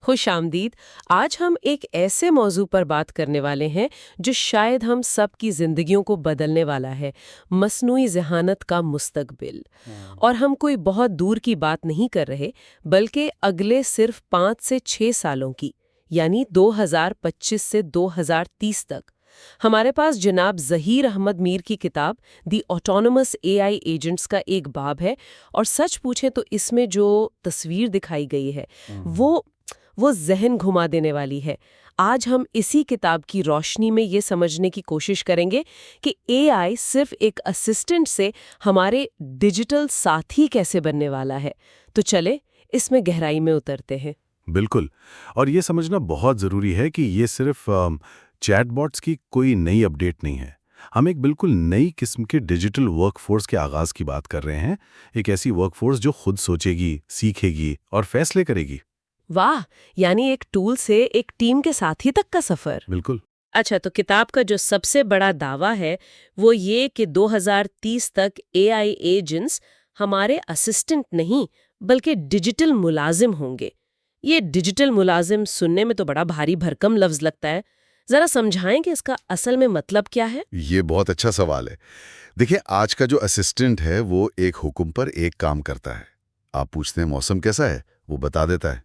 خوش آمدید۔ آج ہم ایک ایسے موضوع پر بات کرنے والے ہیں جو شاید ہم سب کی زندگیوں کو بدلنے والا ہے، مصنوعی ذہانت کا مستقبل۔ اور ہم کوئی بہت دور کی بات نہیں کر رہے، بلکہ اگلے صرف 5 سے 6 سالوں کی، یعنی 2025 سے 2030 تک۔ ہمارے پاس جناب ظہیر احمد میر کی کتاب دی آٹونومس اے آئی ایجنٹس کا ایک باب ہے، اور سچ پوچھیں تو اس میں جو تصویر دکھائی گئی ہے وہ ذہن گھما دینے والی ہے۔ آج ہم اسی کتاب کی روشنی میں یہ سمجھنے کی کوشش کریں گے کہ اے آئی صرف ایک اسسٹنٹ سے ہمارے ڈیجیٹل ساتھی کیسے بننے والا ہے۔ تو چلے اس میں گہرائی میں اترتے ہیں۔ بالکل، اور یہ سمجھنا بہت ضروری ہے کہ یہ صرف چیٹ باٹس کی کوئی نئی اپڈیٹ نہیں ہے۔ ہم ایک بالکل نئی قسم کے ڈیجیٹل ورک فورس کے آغاز کی بات کر رہے ہیں، ایک ایسی ورک فورس جو خود سوچے گی، سیکھے گی اور فیصلے کرے گی۔ واہ، یعنی ایک ٹول سے ایک ٹیم کے ساتھی تک کا سفر۔ بالکل۔ اچھا، تو کتاب کا جو سب سے بڑا دعویٰ ہے وہ یہ کہ 2030 تک اے آئی ایجنٹس ہمارے اسسٹنٹ نہیں بلکہ ڈیجیٹل ملازم ہوں گے۔ یہ ڈیجیٹل ملازم سننے میں تو بڑا بھاری بھرکم لفظ لگتا ہے، ذرا سمجھائیں کہ اس کا اصل میں مطلب کیا ہے؟ یہ بہت اچھا سوال ہے۔ دیکھیں، آج کا جو اسسٹنٹ ہے وہ ایک حکم پر ایک کام کرتا ہے۔ آپ پوچھتے ہیں موسم کیسا ہے، وہ بتا دیتا ہے،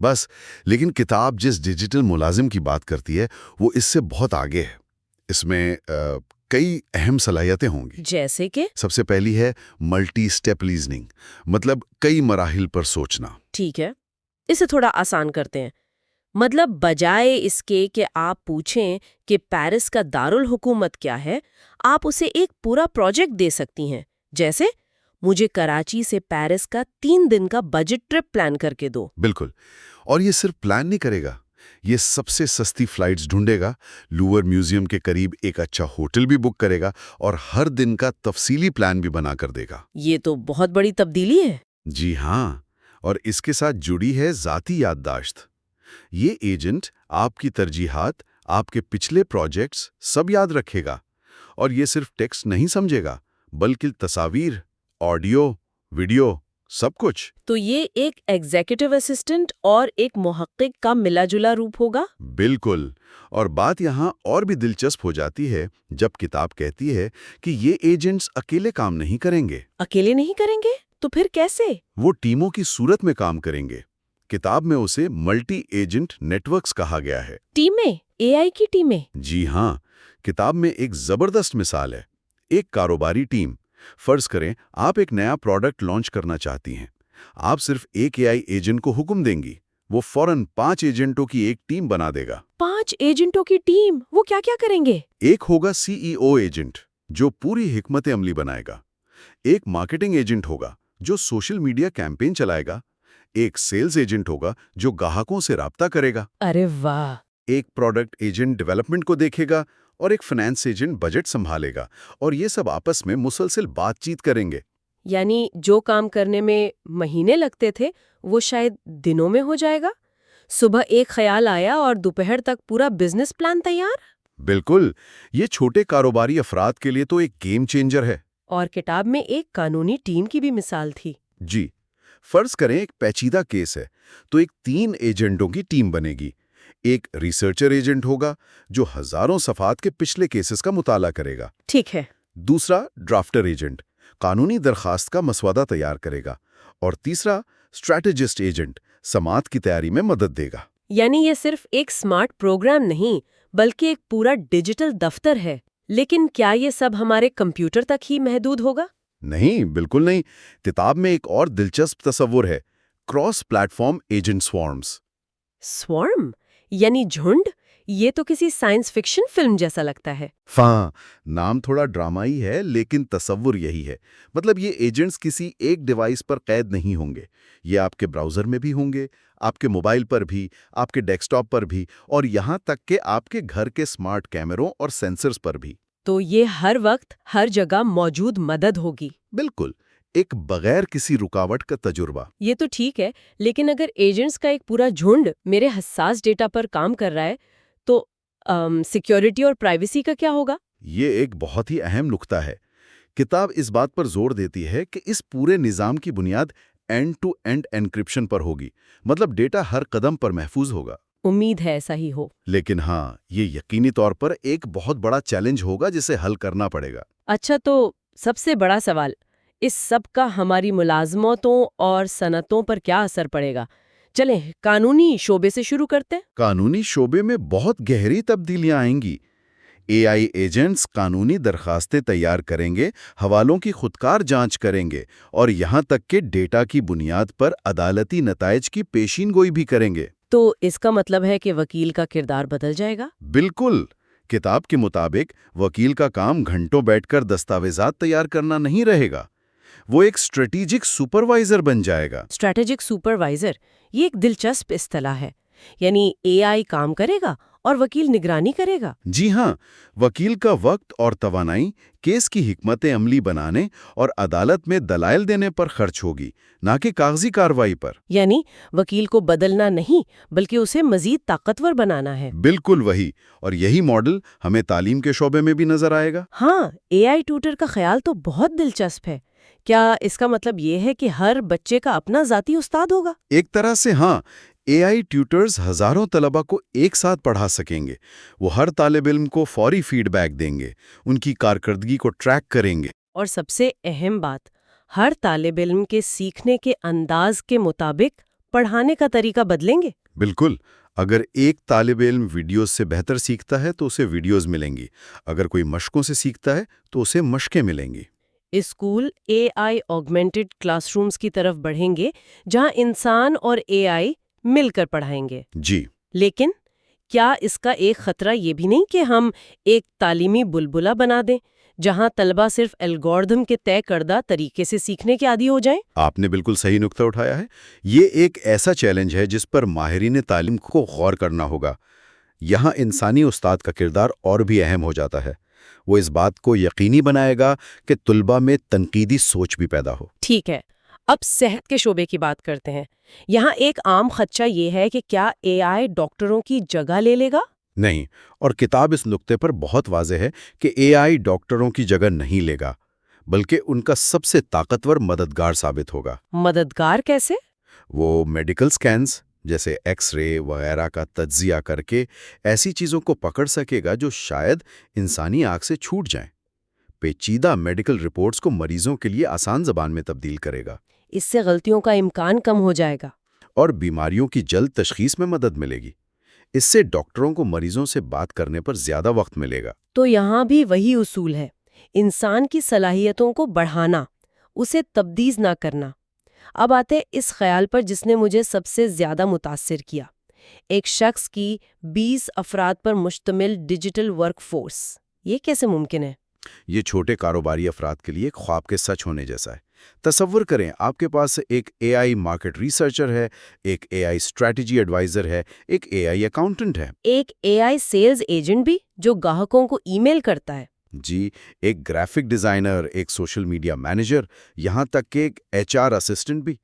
بس۔ لیکن کتاب جس ڈیجیٹل ملازم کی بات کرتی ہے وہ اس سے بہت آگے ہے۔ اس میں کئی اہم صلاحیتیں ہوں گی۔ جیسے کہ؟ سب سے پہلی ہے ملٹی اسٹیپ ریزننگ، مطلب کئی مراحل پر سوچنا۔ ٹھیک ہے، اسے تھوڑا آسان کرتے ہیں۔ مطلب بجائے اس کے کہ آپ پوچھیں کہ پیرس کا دارالحکومت کیا ہے، آپ اسے ایک پورا پروجیکٹ دے سکتی ہیں۔ جیسے مجھے کراچی سے پیرس کا 3 دن کا بجٹ ٹرپ پلان کر کے دو۔ بالکل، اور یہ صرف پلان نہیں کرے گا، یہ سب سے سستی فلائٹس ڈھونڈے گا، لوور میوزیم کے قریب ایک اچھا ہوٹل بھی بک کرے گا، اور ہر دن کا تفصیلی پلان بھی بنا کر دے گا۔ یہ تو بہت بڑی تبدیلی ہے۔ جی ہاں، اور اس کے ساتھ جڑی ہے ذاتی یادداشت۔ یہ ایجنٹ آپ کی ترجیحات، آپ کے پچھلے پروجیکٹس سب یاد رکھے گا، اور یہ صرف ٹیکسٹ نہیں سمجھے گا بلکہ تصاویر، آڈیو، ویڈیو، سب کچھ۔ تو یہ ایک ایگزیکٹو اسسٹنٹ اور ایک محقق کا ملا جلا روپ ہوگا؟ بالکل، اور بات یہاں اور بھی دلچسپ ہو جاتی ہے جب کتاب کہتی ہے کہ یہ ایجنٹس اکیلے کام نہیں کریں گے۔ اکیلے نہیں کریں گے؟ تو پھر کیسے؟ وہ ٹیموں کی صورت میں کام کریں گے۔ کتاب میں اسے ملٹی ایجنٹ نیٹ ورکس کہا گیا ہے۔ ٹیمیں؟ اے آئی کی ٹیمیں؟ جی ہاں، کتاب میں ایک زبردست مثال ہے۔ ایک کاروباری ٹیم، فرض کریں آپ ایک نیا پروڈکٹ لانچ کرنا چاہتی ہیں۔ آپ صرف ایک اے آئی ایجنٹ کو حکم دیں گی، وہ فوراً 5 ایجنٹوں کی ایک ٹیم بنا دے گا۔ 5 ایجنٹوں کی ٹیم؟ وہ کیا کیا کریں گے؟ ایک ہوگا CEO ایجنٹ جو پوری حکمت عملی بنائے گا۔ ایک مارکیٹنگ ایجنٹ ہوگا جو سوشل میڈیا کیمپین چلائے گا۔ ایک سیلز ایجنٹ ہوگا جو گاہکوں سے رابطہ کرے گا۔ ارے واہ! ایک پروڈکٹ ایجنٹ ڈیولپمنٹ کو دیکھے گا، اور ایک فائنانس ایجنٹ بجٹ سنبھالے گا، اور یہ سب آپس میں مسلسل بات چیت کریں گے۔ یعنی جو کام کرنے میں مہینے لگتے تھے وہ شاید دنوں میں ہو جائے گا۔ صبح ایک خیال آیا اور دوپہر تک پورا بزنس پلان تیار۔ بالکل، یہ چھوٹے کاروباری افراد کے لیے تو ایک گیم چینجر ہے۔ اور کتاب میں ایک قانونی ٹیم کی بھی مثال تھی۔ جی، فرض کریں ایک پیچیدہ کیس ہے تو ایک 3 ایجنٹوں کی ٹیم بنے گی۔ ایک ریسرچر ایجنٹ ہوگا جو ہزاروں صفحات کے پچھلے کیسز کا مطالعہ کرے گا۔ ٹھیک ہے۔ دوسرا ڈرافٹر ایجنٹ قانونی درخواست کا مسودہ تیار کرے گا، اور تیسرا اسٹریٹجسٹ ایجنٹ سماعت کی تیاری میں مدد دے گا۔ یعنی یہ صرف ایک سمارٹ پروگرام نہیں بلکہ ایک پورا ڈیجیٹل دفتر ہے۔ لیکن کیا یہ سب ہمارے کمپیوٹر تک ہی محدود ہوگا؟ نہیں، بالکل نہیں۔ کتاب میں ایک اور دلچسپ تصور ہے، کراس پلیٹ فارم ایجنٹ سوارمز۔ سوارم؟ یعنی جھنڈ؟ یہ تو کسی سائنس فکشن فلم جیسا لگتا ہے۔ ہاں، نام تھوڑا ڈرامائی ہے لیکن تصور یہی ہے۔ مطلب یہ ایجنٹس کسی ایک ڈیوائس پر قید نہیں ہوں گے، یہ آپ کے براؤزر میں بھی ہوں گے، آپ کے موبائل پر بھی، آپ کے ڈیسک ٹاپ پر بھی، اور یہاں تک کہ آپ کے گھر کے سمارٹ کیمروں اور سینسرز پر بھی۔ تو یہ ہر وقت ہر جگہ موجود مدد ہوگی۔ بالکل، ایک بغیر کسی رکاوٹ کا تجربہ۔ یہ تو ٹھیک ہے، لیکن اگر ایجنٹس کا ایک پورا جھنڈ میرے حساس ڈیٹا پر کام کر رہا ہے تو سیکیورٹی اور پرائیویسی کا کیا ہوگا؟ یہ ایک بہت ہی اہم نقطہ ہے۔ کتاب اس بات پر زور دیتی ہے کہ اس پورے نظام کی بنیاد اینڈ ٹو اینڈ انکرپشن پر ہوگی، مطلب ڈیٹا ہر قدم پر محفوظ ہوگا۔ امید ہے ایسا ہی ہو۔ لیکن ہاں، یہ یقینی طور پر ایک بہت بڑا چیلنج ہوگا جسے حل کرنا پڑے گا۔ اچھا، تو سب سے بڑا سوال، اس سب کا ہماری ملازمتوں اور صنعتوں پر کیا اثر پڑے گا؟ چلیں قانونی شعبے سے شروع کرتے ہیں۔ قانونی شعبے میں بہت گہری تبدیلیاں آئیں گی۔ اے آئی ایجنٹس قانونی درخواستیں تیار کریں گے، حوالوں کی خودکار جانچ کریں گے اور یہاں تک کہ ڈیٹا کی بنیاد پر عدالتی نتائج کی پیشین گوئی بھی کریں گے۔ تو اس کا مطلب ہے کہ وکیل کا کردار بدل جائے گا؟ بالکل۔ کتاب کے مطابق وکیل کا کام گھنٹوں بیٹھ کر دستاویزات تیار کرنا نہیں رہے گا، وہ ایک اسٹریٹجک سپروائزر بن جائے گا۔ اسٹریٹجک سپروائزر، یہ ایک دلچسپ اصطلاح ہے، یعنی اے آئی کام کرے گا اور وکیل نگرانی کرے گا۔ جی ہاں، وکیل کا وقت اور توانائی کیس کی حکمت عملی بنانے اور عدالت میں دلائل دینے پر خرچ ہوگی، نہ کہ کاغذی کارروائی پر۔ یعنی وکیل کو بدلنا نہیں بلکہ اسے مزید طاقتور بنانا ہے۔ بالکل وہی، اور یہی ماڈل ہمیں تعلیم کے شعبے میں بھی نظر آئے گا۔ ہاں، اے آئی ٹیوٹر کا خیال تو بہت دلچسپ ہے۔ کیا اس کا مطلب یہ ہے کہ ہر بچے کا اپنا ذاتی استاد ہوگا؟ ایک طرح سے ہاں، اے آئی ٹیوٹرز ہزاروں طلبہ کو ایک ساتھ پڑھا سکیں گے۔ وہ ہر طالب علم کو فوری فیڈ بیک دیں گے، ان کی کارکردگی کو ٹریک کریں گے۔ اور سب سے اہم بات، ہر طالب علم کے سیکھنے کے انداز کے مطابق پڑھانے کا طریقہ بدلیں گے۔ بالکل، اگر ایک طالب علم ویڈیوز سے بہتر سیکھتا ہے تو اسے ویڈیوز ملیں گی، اگر کوئی مشقوں سے سیکھتا ہے تو اسے مشقیں ملیں گی۔ اسکول اے آئی آگمنٹڈ کلاس رومز کی طرف بڑھیں گے، جہاں انسان اور اے آئی مل کر پڑھائیں گے۔ جی، لیکن کیا اس کا ایک خطرہ یہ بھی نہیں کہ ہم ایک تعلیمی بلبلہ بنا دیں جہاں طلبہ صرف الگورتھم کے طے کردہ طریقے سے سیکھنے کے عادی ہو جائیں؟ آپ نے بالکل صحیح نقطہ اٹھایا ہے۔ یہ ایک ایسا چیلنج ہے جس پر ماہرین تعلیم کو غور کرنا ہوگا۔ یہاں انسانی استاد کا کردار اور بھی اہم ہو جاتا ہے۔ وہ اس بات کو یقینی بنائے گا کہ طلبہ میں تنقیدی سوچ بھی پیدا ہو۔ ٹھیک ہے، اب صحت کے شعبے کی بات کرتے ہیں۔ یہاں ایک عام خدشہ یہ ہے کہ کیا اے آئی ڈاکٹروں کی جگہ لے لے گا؟ نہیں، اور کتاب اس نقطے پر بہت واضح ہے کہ اے آئی ڈاکٹروں کی جگہ نہیں لے گا، بلکہ ان کا سب سے طاقتور مددگار ثابت ہوگا۔ مددگار کیسے؟ وہ میڈیکل سکینز جیسے ایکس رے وغیرہ کا تجزیہ کر کے ایسی چیزوں کو پکڑ سکے گا جو شاید انسانی آنکھ سے چھوٹ جائیں۔ پیچیدہ میڈیکل رپورٹس کو مریضوں کے لیے آسان زبان میں تبدیل کرے گا۔ اس سے غلطیوں کا امکان کم ہو جائے گا اور بیماریوں کی جلد تشخیص میں مدد ملے گی۔ اس سے ڈاکٹروں کو مریضوں سے بات کرنے پر زیادہ وقت ملے گا۔ تو یہاں بھی وہی اصول ہے، انسان کی صلاحیتوں کو بڑھانا، اسے تبدیل نہ کرنا۔ اب آتے اس خیال پر جس نے مجھے سب سے زیادہ متاثر کیا، ایک شخص کی 20 افراد پر مشتمل ڈیجیٹل ورک فورس۔ یہ کیسے ممکن ہے؟ یہ چھوٹے کاروباری افراد کے لیے ایک خواب کے سچ ہونے جیسا ہے۔ تصور کریں، آپ کے پاس ایک اے آئی مارکیٹ ریسرچر ہے، ایک اے آئی اسٹریٹجی ایڈوائزر ہے، ایک اے آئی اکاؤنٹنٹ ہے، ایک اے آئی سیلز ایجنٹ بھی جو گاہکوں کو ای میل کرتا ہے، جی، ایک گرافک ڈیزائنر، ایک سوشل میڈیا مینیجر، یہاں تک کہ ایک ایچ آر اسسٹنٹ بھی۔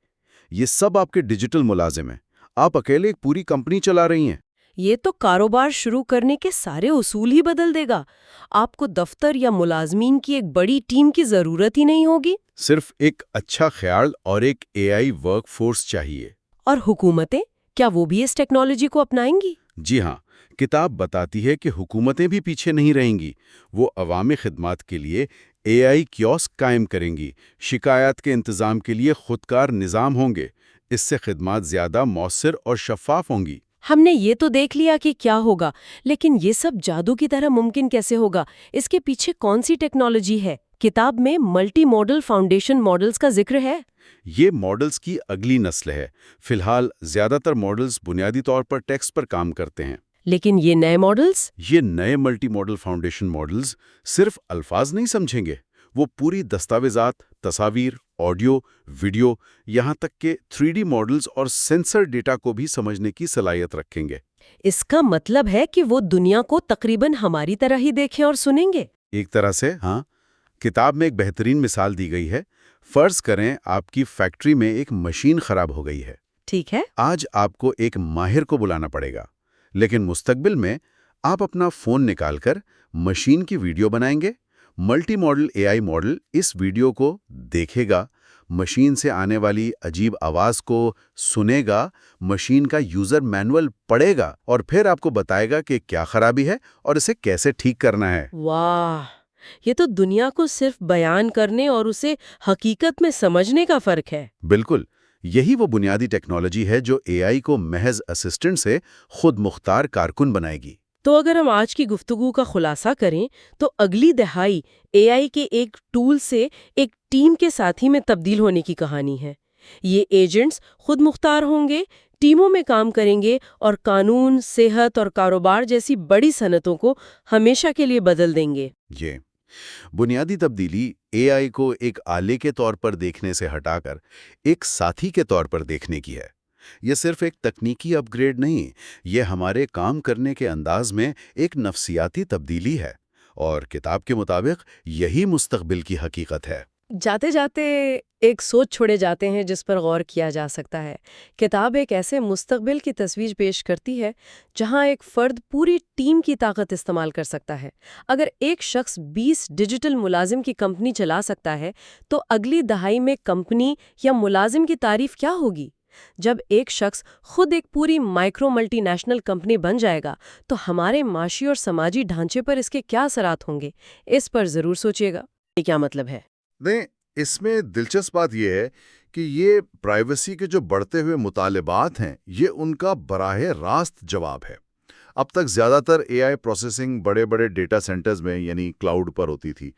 یہ سب آپ کے ڈیجیٹل ملازم ہیں۔ آپ اکیلے ایک پوری کمپنی چلا رہی ہیں۔ یہ تو کاروبار شروع کرنے کے سارے اصول ہی بدل دے گا۔ آپ کو دفتر یا ملازمین کی ایک بڑی ٹیم کی ضرورت ہی نہیں ہوگی۔ صرف ایک اچھا خیال اور ایک اے آئی ورک فورس چاہیے۔ اور حکومتیں، کیا وہ بھی اس ٹیکنالوجی کو اپنائیں گی؟ جی ہاں، کتاب بتاتی ہے کہ حکومتیں بھی پیچھے نہیں رہیں گی۔ وہ عوامی خدمات کے لیے اے آئی کیوسک قائم کریں گی، شکایات کے انتظام کے لیے خودکار نظام ہوں گے۔ اس سے خدمات زیادہ مؤثر اور شفاف ہوں گی۔ ہم نے یہ تو دیکھ لیا کہ کیا ہوگا، لیکن یہ سب جادو کی طرح ممکن کیسے ہوگا؟ اس کے پیچھے کون سی ٹیکنالوجی ہے؟ کتاب میں ملٹی ماڈل فاؤنڈیشن ماڈلز کا ذکر ہے۔ یہ ماڈلز کی اگلی نسل ہے۔ فی الحال زیادہ تر ماڈلز بنیادی طور پر ٹیکسٹ پر کام کرتے ہیں۔ لیکن یہ نئے ماڈلز؟ یہ نئے ملٹی ماڈل فاؤنڈیشن ماڈلز صرف الفاظ نہیں سمجھیں گے، وہ پوری دستاویزات، تصاویر، آڈیو، ویڈیو، یہاں تک کہ 3D ماڈلز اور سینسر ڈیٹا کو بھی سمجھنے کی صلاحیت رکھیں گے۔ اس کا مطلب ہے کہ وہ دنیا کو تقریباً ہماری طرح ہی دیکھیں اور سنیں گے۔ ایک طرح سے ہاں۔ کتاب میں ایک بہترین مثال دی گئی ہے۔ فرض کریں آپ کی فیکٹری میں ایک مشین خراب ہو گئی ہے۔ ٹھیک ہے۔ آج آپ کو ایک ماہر کو بلانا پڑے گا، لیکن مستقبل میں آپ اپنا فون نکال کر مشین کی ویڈیو بنائیں گے۔ Multimodal A I model اس ویڈیو کو دیکھے گا، مشین سے آنے والی عجیب آواز کو سنے گا، مشین کا یوزر مینول پڑھے گا اور پھر آپ کو بتائے گا کہ کیا خرابی ہے اور اسے کیسے ٹھیک کرنا ہے۔ واہ، یہ تو دنیا کو صرف بیان کرنے اور اسے حقیقت میں سمجھنے کا فرق ہے۔ بالکل، یہی وہ بنیادی ٹیکنالوجی ہے جو اے آئی کو محض اسسٹنٹ سے خود مختار کارکن بنائے گی۔ تو اگر ہم آج کی گفتگو کا خلاصہ کریں تو اگلی دہائی اے آئی کے ایک ٹول سے ایک ٹیم کے ساتھی میں تبدیل ہونے کی کہانی ہے۔ یہ ایجنٹس خود مختار ہوں گے، ٹیموں میں کام کریں گے اور قانون، صحت اور کاروبار جیسی بڑی صنعتوں کو ہمیشہ کے لیے بدل دیں گے۔ یہ بنیادی تبدیلی اے آئی کو ایک آلے کے طور پر دیکھنے سے ہٹا کر ایک ساتھی کے طور پر دیکھنے کی ہے۔ یہ صرف ایک تکنیکی اپ گریڈ نہیں، یہ ہمارے کام کرنے کے انداز میں ایک نفسیاتی تبدیلی ہے، اور کتاب کے مطابق یہی مستقبل کی حقیقت ہے۔ جاتے جاتے ایک سوچ چھوڑے جاتے ہیں جس پر غور کیا جا سکتا ہے۔ کتاب ایک ایسے مستقبل کی تصویر پیش کرتی ہے جہاں ایک فرد پوری ٹیم کی طاقت استعمال کر سکتا ہے۔ اگر ایک شخص 20 ڈیجیٹل ملازم کی کمپنی چلا سکتا ہے تو اگلی دہائی میں کمپنی یا ملازم کی تعریف کیا ہوگی؟ جب ایک شخص خود ایک پوری مائکرو ملٹی نیشنل کمپنی بن جائے گا تو ہمارے معاشی اور سماجی ڈھانچے پر اس کے کیا اثرات ہوں گے؟ اس پر ضرور سوچیے گا۔ یہ کیا مطلب ہے؟ نہیں، اس میں دلچسپ بات یہ ہے کہ یہ پرائیویسی کے جو بڑھتے ہوئے مطالبات ہیں، یہ ان کا براہ راست جواب ہے۔ اب تک زیادہ تر اے آئی پروسیسنگ بڑے بڑے ڈیٹا سینٹرز میں یعنی کلاؤڈ پر ہوتی تھی،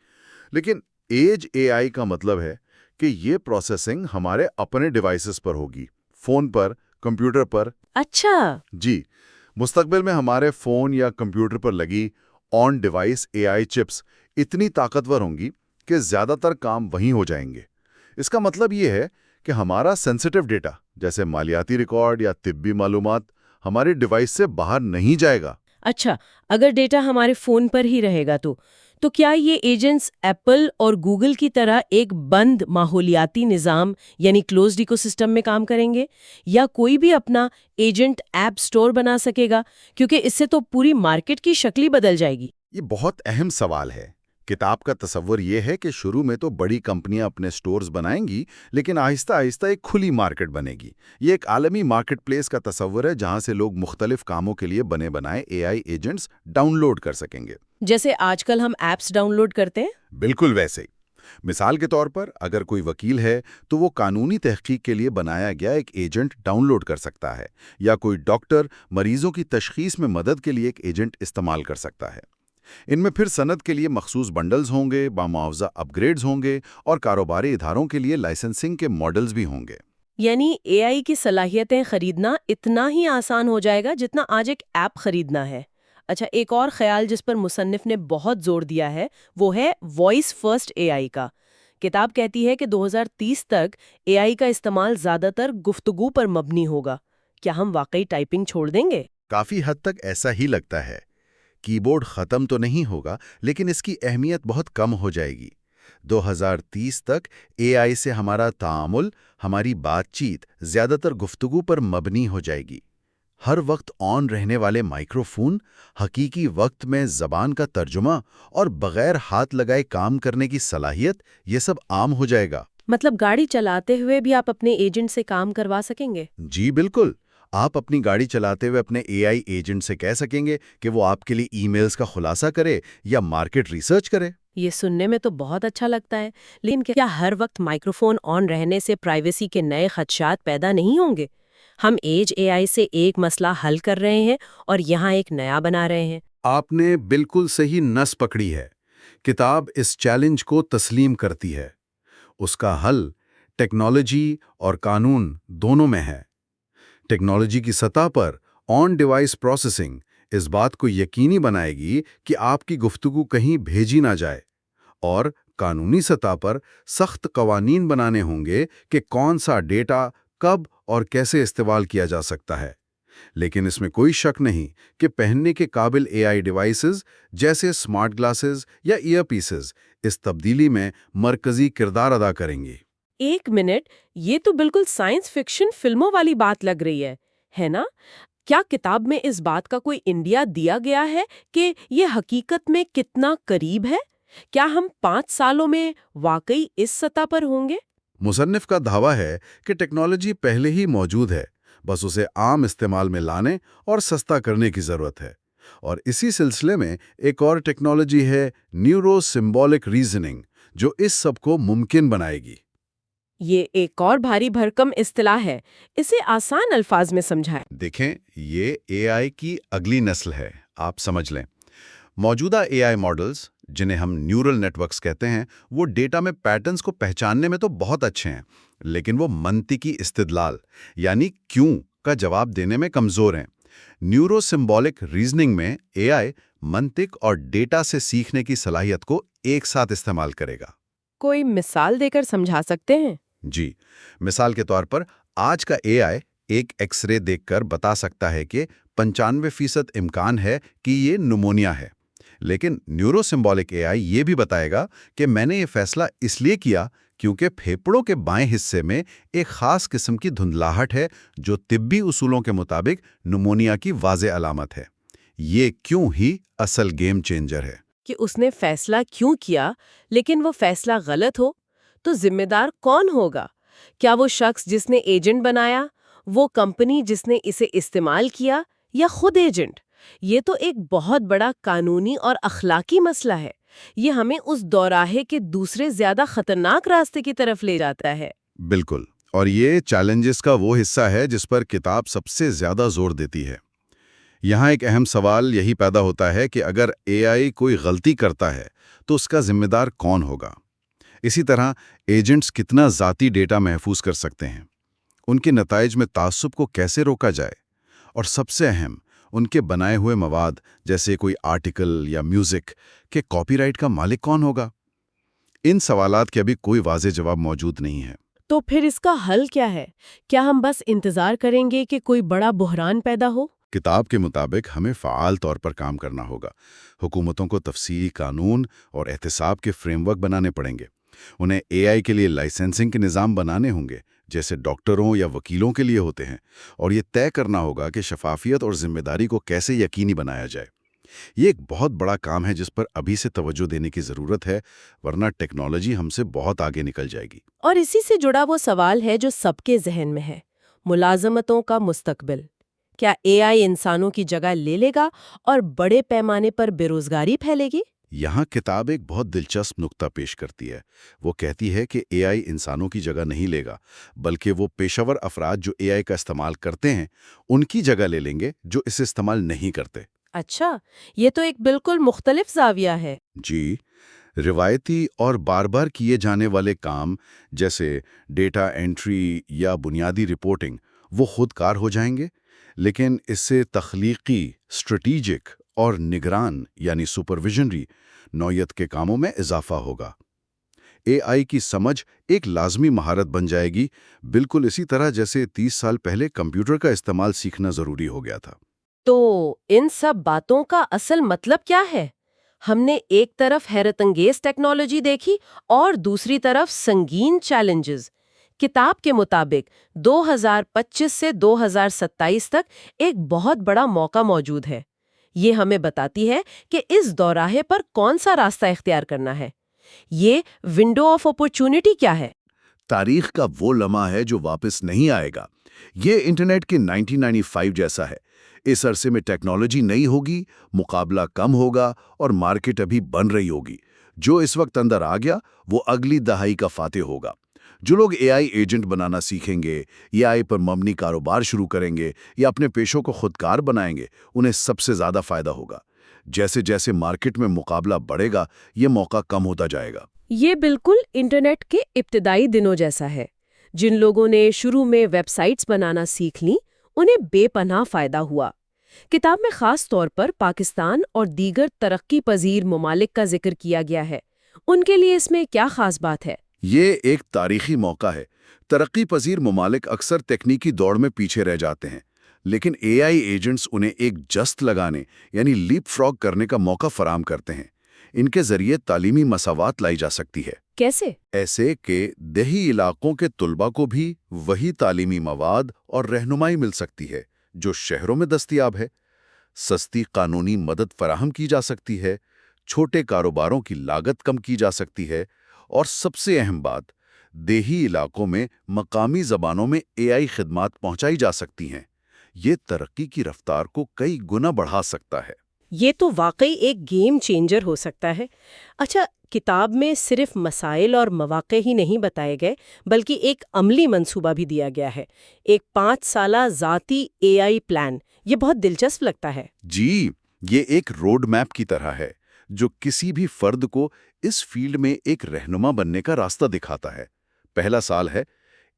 لیکن ایج اے آئی کا مطلب ہے کہ یہ پروسیسنگ ہمارے اپنے ڈیوائسز پر ہوگی، فون پر، کمپیوٹر پر۔ اچھا، جی، مستقبل میں ہمارے فون یا کمپیوٹر پر لگی آن ڈیوائس اے آئی چپس اتنی طاقتور ہوں گی کہ زیادہ تر کام وہیں ہو جائیں گے۔ اس کا مطلب یہ ہے کہ ہمارا سینسٹیو ڈیٹا جیسے مالیاتی ریکارڈ یا طبی معلومات ہماری ڈیوائس سے باہر نہیں جائے گا۔ اچھا، اگر ڈیٹا ہمارے فون پر ہی رہے گا تو کیا یہ ایجنٹس ایپل اور گوگل کی طرح ایک بند ماحولیاتی نظام یعنی کلوزڈ ایکو سسٹم میں کام کریں گے، یا کوئی بھی اپنا ایجنٹ ایپ سٹور بنا سکے گا؟ کیونکہ اس سے تو پوری مارکیٹ کی شکل ہی بدل جائے گی۔ یہ بہت اہم سوال ہے۔ کتاب کا تصور یہ ہے کہ شروع میں تو بڑی کمپنیاں اپنے سٹورز بنائیں گی، لیکن آہستہ آہستہ ایک کھلی مارکیٹ بنے گی۔ یہ ایک عالمی مارکیٹ پلیس کا تصور ہے جہاں سے لوگ مختلف کاموں کے لیے بنے بنائے اے آئی ایجنٹس ڈاؤن لوڈ کر سکیں گے۔ جیسے آج کل ہم ایپس ڈاؤن لوڈ کرتے ہیں؟ بالکل ویسے ہی۔ مثال کے طور پر اگر کوئی وکیل ہے تو وہ قانونی تحقیق کے لیے بنایا گیا ایک ایجنٹ ڈاؤن لوڈ کر سکتا ہے، یا کوئی ڈاکٹر مریضوں کی تشخیص میں مدد کے لیے ایک ایجنٹ استعمال کر سکتا ہے۔ ان میں پھر صنعت کے لیے مخصوص بنڈلز ہوں گے، بامعاوضہ اپ گریڈز ہوں گے، اور کاروباری اداروں کے لیے لائسنسنگ کے ماڈلز بھی ہوں گے۔ یعنی اے آئی کی صلاحیتیں خریدنا اتنا ہی آسان ہو جائے گا جتنا آج ایک ایپ خریدنا ہے۔ اچھا، ایک اور خیال جس پر مصنف نے بہت زور دیا ہے وہ ہے وائس فرسٹ اے آئی کا۔ کتاب کہتی ہے کہ 2030 تک اے آئی کا استعمال زیادہ تر گفتگو پر مبنی ہوگا۔ کیا ہم واقعی ٹائپنگ چھوڑ دیں گے؟ کافی حد تک ایسا ہی لگتا ہے۔ کی بورڈ ختم تو نہیں ہوگا، لیکن اس کی اہمیت بہت کم ہو جائے گی۔ 2030 تک اے آئی سے ہمارا تعامل، ہماری بات چیت زیادہ تر گفتگو پر مبنی ہو جائے گی۔ ہر وقت آن رہنے والے مائکرو فون، حقیقی وقت میں زبان کا ترجمہ اور بغیر ہاتھ لگائے کام کرنے کی صلاحیت، یہ سب عام ہو جائے گا۔ مطلب گاڑی چلاتے ہوئے بھی آپ اپنے ایجنٹ سے کام کروا سکیں گے؟ جی بالکل، آپ اپنی گاڑی چلاتے ہوئے اپنے اے آئی ایجنٹ سے کہہ سکیں گے کہ وہ آپ کے لیے ای میلز کا خلاصہ کرے یا مارکیٹ ریسرچ کرے۔ یہ سننے میں تو بہت اچھا لگتا ہے، لیکن کیا ہر وقت مائکرو فون آن رہنے سے پرائیویسی کے نئے خدشات پیدا نہیں ہوں گے؟ ہم ایج اے آئی سے ایک مسئلہ حل کر رہے ہیں اور یہاں ایک نیا بنا رہے ہیں۔ آپ نے بالکل صحیح نس پکڑی ہے۔ کتاب اس چیلنج کو تسلیم کرتی ہے۔ اس کا حل ٹیکنالوجی اور قانون دونوں میں ہے۔ ٹیکنالوجی کی سطح پر آن ڈیوائس پروسیسنگ اس بات کو یقینی بنائے گی کہ آپ کی گفتگو کہیں بھیجی نہ جائے، اور قانونی سطح پر سخت قوانین بنانے ہوں گے کہ کون سا ڈیٹا کب اور کیسے استعمال کیا جا سکتا ہے۔ لیکن اس میں کوئی شک نہیں کہ پہننے کے قابل اے آئی ڈیوائسز جیسے اسمارٹ گلاسز یا ایئر پیسز اس تبدیلی میں مرکزی کردار ادا کریں گے۔ ایک منٹ، یہ تو بالکل سائنس فکشن فلموں والی بات لگ رہی ہے نا؟ کیا کتاب میں اس بات کا کوئی انڈیا دیا گیا ہے کہ یہ حقیقت میں کتنا قریب ہے؟ کیا ہم 5 سالوں میں واقعی اس سطح پر ہوں گے؟ مصنف کا دعویٰ ہے کہ ٹیکنالوجی پہلے ہی موجود ہے، بس اسے عام استعمال میں لانے اور سستا کرنے کی ضرورت ہے۔ اور اسی سلسلے میں ایک اور ٹیکنالوجی ہے نیورو سمبولک ریزننگ، جو اس سب کو ممکن بنائے گی۔ یہ ایک اور بھاری بھرکم اصطلاح ہے، اسے آسان الفاظ میں سمجھائیں۔ دیکھیں، یہ اے آئی کی اگلی نسل ہے، آپ سمجھ لیں۔ موجودہ اے آئی ماڈلز، جنہیں ہم نیورل نیٹ ورکس کہتے ہیں، وہ ڈیٹا میں پیٹرنز کو پہچاننے میں تو بہت اچھے ہیں، لیکن وہ منطقی استدلال یعنی کیوں کا جواب دینے میں کمزور ہیں۔ نیورو سمبولک ریزننگ میں اے آئی منطق اور ڈیٹا سے سیکھنے کی صلاحیت کو ایک ساتھ استعمال کرے گا۔ کوئی مثال دے کر سمجھا سکتے ہیں؟ جی، مثال کے طور پر آج کا اے آئی ایک ایکس رے دیکھ کر بتا سکتا ہے کہ 95% امکان ہے کہ یہ نمونیا ہے، لیکن نیورو سمبولک اے آئی یہ بھی بتائے گا کہ میں نے یہ فیصلہ اس لیے کیا کیونکہ پھیپھڑوں کے بائیں حصے میں ایک خاص قسم کی دھندلاہٹ ہے جو طبی اصولوں کے مطابق نمونیا کی واضح علامت ہے۔ یہ کیوں ہی اصل گیم چینجر ہے۔ کہ اس نے فیصلہ کیوں کیا، لیکن وہ فیصلہ غلط ہو تو ذمہ دار کون ہوگا؟ کیا وہ شخص جس نے ایجنٹ بنایا، وہ کمپنی جس نے اسے استعمال کیا، یا خود ایجنٹ؟ یہ تو ایک بہت بڑا قانونی اور اخلاقی مسئلہ ہے۔ یہ ہمیں اس دوراہے کے دوسرے زیادہ خطرناک راستے کی طرف لے جاتا ہے۔ بالکل، اور یہ چیلنجز کا وہ حصہ ہے جس پر کتاب سب سے زیادہ زور دیتی ہے۔ یہاں ایک اہم سوال یہی پیدا ہوتا ہے کہ اگر اے آئی کوئی غلطی کرتا ہے تو اس کا ذمہ دار کون ہوگا؟ اسی طرح ایجنٹس کتنا ذاتی ڈیٹا محفوظ کر سکتے ہیں؟ ان کے نتائج میں تعصب کو کیسے روکا جائے؟ اور سب سے اہم، ان کے بنائے ہوئے مواد جیسے کوئی آرٹیکل یا میوزک کے کاپی رائٹ کا مالک کون ہوگا؟ ان سوالات کے ابھی کوئی واضح جواب موجود نہیں ہے۔ تو پھر اس کا حل کیا ہے؟ کیا ہم بس انتظار کریں گے کہ کوئی بڑا بحران پیدا ہو؟ کتاب کے مطابق ہمیں فعال طور پر کام کرنا ہوگا۔ حکومتوں کو تفصیلی قانون اور احتساب کے فریم ورک بنانے پڑیں گے۔ انہیں اے آئی کے لیے لائسنسنگ کے نظام بنانے ہوں گے، جیسے ڈاکٹروں یا وکیلوں کے لیے ہوتے ہیں، اور یہ طے کرنا ہوگا کہ شفافیت اور ذمہ داری کو کیسے یقینی بنایا جائے۔ یہ ایک بہت بڑا کام ہے جس پر ابھی سے توجہ دینے کی ضرورت ہے، ورنہ ٹیکنالوجی ہم سے بہت آگے نکل جائے گی۔ اور اسی سے جڑا وہ سوال ہے جو سب کے ذہن میں ہے، ملازمتوں کا مستقبل۔ کیا اے آئی انسانوں کی جگہ لے لے گا اور بڑے پیمانے پر بے روزگاری پھیلے گی؟ یہاں کتاب ایک بہت دلچسپ نقطہ پیش کرتی ہے۔ وہ کہتی ہے کہ اے آئی انسانوں کی جگہ نہیں لے گا، بلکہ وہ پیشہ ور افراد جو اے آئی کا استعمال کرتے ہیں، ان کی جگہ لے لیں گے جو اسے استعمال نہیں کرتے۔ اچھا، یہ تو ایک بالکل مختلف زاویہ ہے۔ جی، روایتی اور بار بار کیے جانے والے کام جیسے ڈیٹا انٹری یا بنیادی رپورٹنگ وہ خود کار ہو جائیں گے، لیکن اس سے تخلیقی، اسٹریٹجک اور نگران یعنی سپرویژنری نوعیت کے کاموں میں اضافہ ہوگا۔ اے آئی کی سمجھ ایک لازمی مہارت بن جائے گی، بالکل اسی طرح جیسے 30 سال پہلے کمپیوٹر کا استعمال سیکھنا ضروری ہو گیا تھا۔ تو ان سب باتوں کا اصل مطلب کیا ہے؟ ہم نے ایک طرف حیرت انگیز ٹیکنالوجی دیکھی اور دوسری طرف سنگین چیلنجز۔ کتاب کے مطابق 2025 سے 2027 تک ایک بہت بڑا موقع موجود ہے۔ یہ ہمیں بتاتی ہے کہ اس دوراہے پر کون سا راستہ اختیار کرنا ہے۔ یہ ونڈو آف اپورچونٹی کیا ہے؟ تاریخ کا وہ لمحہ ہے جو واپس نہیں آئے گا۔ یہ انٹرنیٹ کے 1995 جیسا ہے۔ اس عرصے میں ٹیکنالوجی نئی ہوگی، مقابلہ کم ہوگا اور مارکیٹ ابھی بن رہی ہوگی۔ جو اس وقت اندر آ گیا وہ اگلی دہائی کا فاتح ہوگا۔ جو لوگ اے آئی ایجنٹ بنانا سیکھیں گے، اے آئی پر مبنی کاروبار شروع کریں گے یا اپنے پیشوں کو خودکار بنائیں گے، انہیں سب سے زیادہ فائدہ ہوگا۔ جیسے جیسے مارکیٹ میں مقابلہ بڑھے گا، یہ موقع کم ہوتا جائے گا۔ یہ بالکل انٹرنیٹ کے ابتدائی دنوں جیسا ہے۔ جن لوگوں نے شروع میں ویب سائٹس بنانا سیکھ لیں، انہیں بے پناہ فائدہ ہوا۔ کتاب میں خاص طور پر پاکستان اور دیگر ترقی پذیر ممالک کا ذکر کیا گیا ہے۔ ان کے لیے اس میں کیا خاص بات ہے؟ یہ ایک تاریخی موقع ہے۔ ترقی پذیر ممالک اکثر تکنیکی دوڑ میں پیچھے رہ جاتے ہیں، لیکن اے آئی ایجنٹس انہیں ایک جست لگانے یعنی لیپ فراگ کرنے کا موقع فراہم کرتے ہیں۔ ان کے ذریعے تعلیمی مساوات لائی جا سکتی ہے۔ کیسے؟ ایسے کہ دیہی علاقوں کے طلباء کو بھی وہی تعلیمی مواد اور رہنمائی مل سکتی ہے جو شہروں میں دستیاب ہے۔ سستی قانونی مدد فراہم کی جا سکتی ہے، چھوٹے کاروباروں کی لاگت کم کی جا سکتی ہے، اور سب سے اہم بات، دیہی علاقوں میں مقامی زبانوں میں AI خدمات پہنچائی جا سکتی ہیں۔ یہ ترقی کی رفتار کو کئی گنا بڑھا سکتا ہے۔ یہ تو واقعی ایک گیم چینجر ہو سکتا ہے۔ اچھا، کتاب میں صرف مسائل اور مواقع ہی نہیں بتائے گئے بلکہ ایک عملی منصوبہ بھی دیا گیا ہے، ایک 5 سالہ ذاتی AI پلان۔ یہ بہت دلچسپ لگتا ہے۔ جی، یہ ایک روڈ میپ کی طرح ہے جو کسی بھی فرد کو اس فیلڈ میں ایک رہنما بننے کا راستہ دکھاتا ہے۔ پہلا سال ہے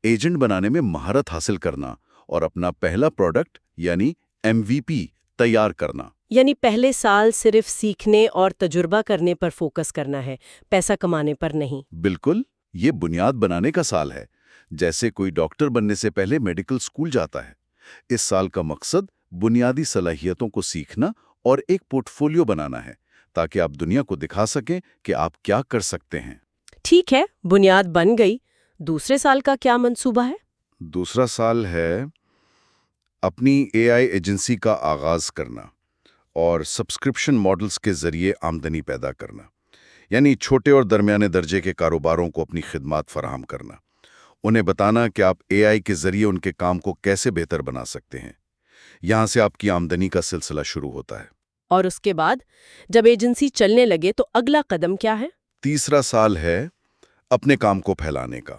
ایجنٹ بنانے میں مہارت حاصل کرنا اور اپنا پہلا پروڈکٹ یعنی MVP تیار کرنا۔ یعنی پہلے سال صرف سیکھنے اور تجربہ کرنے پر فوکس کرنا ہے، پیسہ کمانے پر نہیں۔ بالکل، یہ بنیاد بنانے کا سال ہے، جیسے کوئی ڈاکٹر بننے سے پہلے میڈیکل اسکول جاتا ہے۔ اس سال کا مقصد بنیادی صلاحیتوں کو سیکھنا اور ایک پورٹ فولیو بنانا ہے تاکہ آپ دنیا کو دکھا سکیں کہ آپ کیا کر سکتے ہیں۔ ٹھیک ہے، بنیاد بن گئی۔ دوسرے سال کا کیا منصوبہ ہے؟ دوسرا سال ہے اپنی AI ایجنسی کا آغاز کرنا اور سبسکرپشن ماڈلز کے ذریعے آمدنی پیدا کرنا، یعنی چھوٹے اور درمیانے درجے کے کاروباروں کو اپنی خدمات فراہم کرنا، انہیں بتانا کہ آپ AI کے ذریعے ان کے کام کو کیسے بہتر بنا سکتے ہیں۔ یہاں سے آپ کی آمدنی کا سلسلہ شروع ہوتا ہے۔ اور اس کے بعد جب ایجنسی چلنے لگے تو اگلا قدم کیا ہے؟ تیسرا سال ہے اپنے کام کو پھیلانے کا۔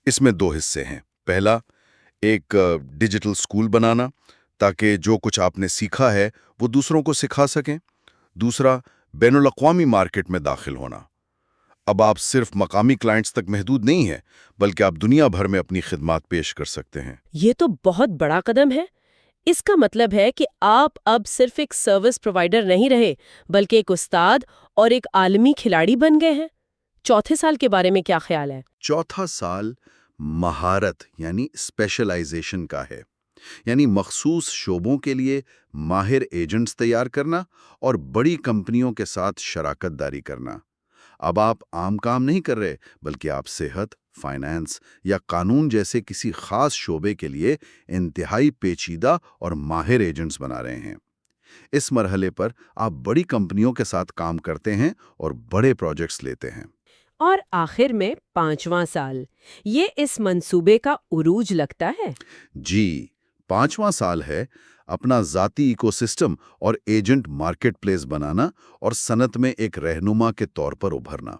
اس میں 2 حصے ہیں۔ پہلا، ایک ڈیجیٹل اسکول بنانا تاکہ جو کچھ آپ نے سیکھا ہے وہ دوسروں کو سکھا سکیں۔ دوسرا، بین الاقوامی مارکیٹ میں داخل ہونا۔ اب آپ صرف مقامی کلائنٹس تک محدود نہیں ہیں بلکہ آپ دنیا بھر میں اپنی خدمات پیش کر سکتے ہیں۔ یہ تو بہت بڑا قدم ہے۔ اس کا مطلب ہے کہ آپ اب صرف ایک سروس پرووائیڈر نہیں رہے بلکہ ایک استاد اور ایک عالمی کھلاڑی بن گئے ہیں۔ چوتھے سال کے بارے میں کیا خیال ہے؟ چوتھا سال مہارت یعنی اسپیشلائزیشن کا ہے، یعنی مخصوص شعبوں کے لیے ماہر ایجنٹس تیار کرنا اور بڑی کمپنیوں کے ساتھ شراکت داری کرنا۔ اب آپ عام کام نہیں کر رہے بلکہ آپ صحت، فائنانس یا قانون جیسے کسی خاص شعبے کے لیے انتہائی پیچیدہ اور ماہر ایجنٹس بنا رہے ہیں۔ اس مرحلے پر آپ بڑی کمپنیوں کے ساتھ کام کرتے ہیں اور بڑے پروجیکٹس لیتے ہیں۔ اور آخر میں 5واں سال، یہ اس منصوبے کا عروج لگتا ہے۔ جی، 5واں سال ہے اپنا ذاتی ایکو سسٹم اور ایجنٹ مارکیٹ پلیس بنانا اور صنعت میں ایک رہنما کے طور پر ابھرنا۔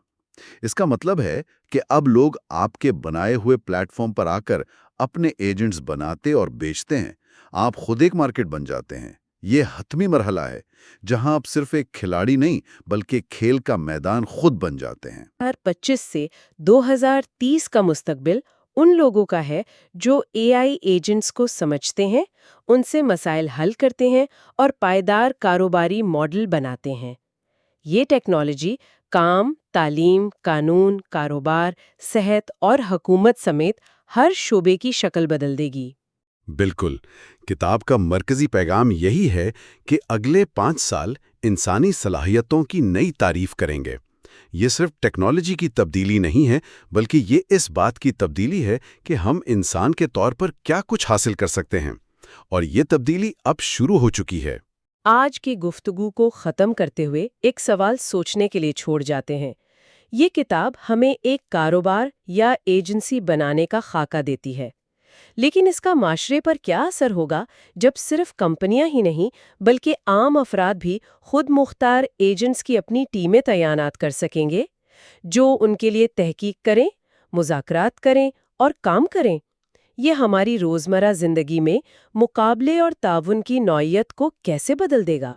اس کا مطلب ہے کہ اب لوگ آپ کے بنائے ہوئے پلیٹ فارم پر آ کر اپنے ایجنٹس بناتے اور بیچتے ہیں۔ آپ خود ایک مارکیٹ بن جاتے ہیں۔ یہ حتمی مرحلہ ہے جہاں آپ صرف ایک کھلاڑی نہیں بلکہ کھیل کا میدان خود بن جاتے ہیں۔ 2025 سے 2030 کا مستقبل ان لوگوں کا ہے جو AI ایجنٹس کو سمجھتے ہیں، ان سے مسائل حل کرتے ہیں اور پائیدار کاروباری ماڈل بناتے ہیں۔ یہ ٹیکنالوجی کام، تعلیم، قانون، کاروبار، صحت اور حکومت سمیت ہر شعبے کی شکل بدل دے گی۔ بالکل، کتاب کا مرکزی پیغام یہی ہے کہ اگلے 5 سال انسانی صلاحیتوں کی نئی تعریف کریں گے۔ یہ صرف ٹیکنالوجی کی تبدیلی نہیں ہے بلکہ یہ اس بات کی تبدیلی ہے کہ ہم انسان کے طور پر کیا کچھ حاصل کر سکتے ہیں، اور یہ تبدیلی اب شروع ہو چکی ہے۔ آج کی گفتگو کو ختم کرتے ہوئے ایک سوال سوچنے کے لیے چھوڑ جاتے ہیں۔ یہ کتاب ہمیں ایک کاروبار یا ایجنسی بنانے کا خاکہ دیتی ہے، لیکن اس کا معاشرے پر کیا اثر ہوگا جب صرف کمپنیاں ہی نہیں بلکہ عام افراد بھی خود مختار ایجنٹس کی اپنی ٹیمیں تعینات کر سکیں گے جو ان کے لیے تحقیق کریں، مذاکرات کریں اور کام کریں؟ یہ ہماری روزمرہ زندگی میں مقابلے اور تعاون کی نوعیت کو کیسے بدل دے گا؟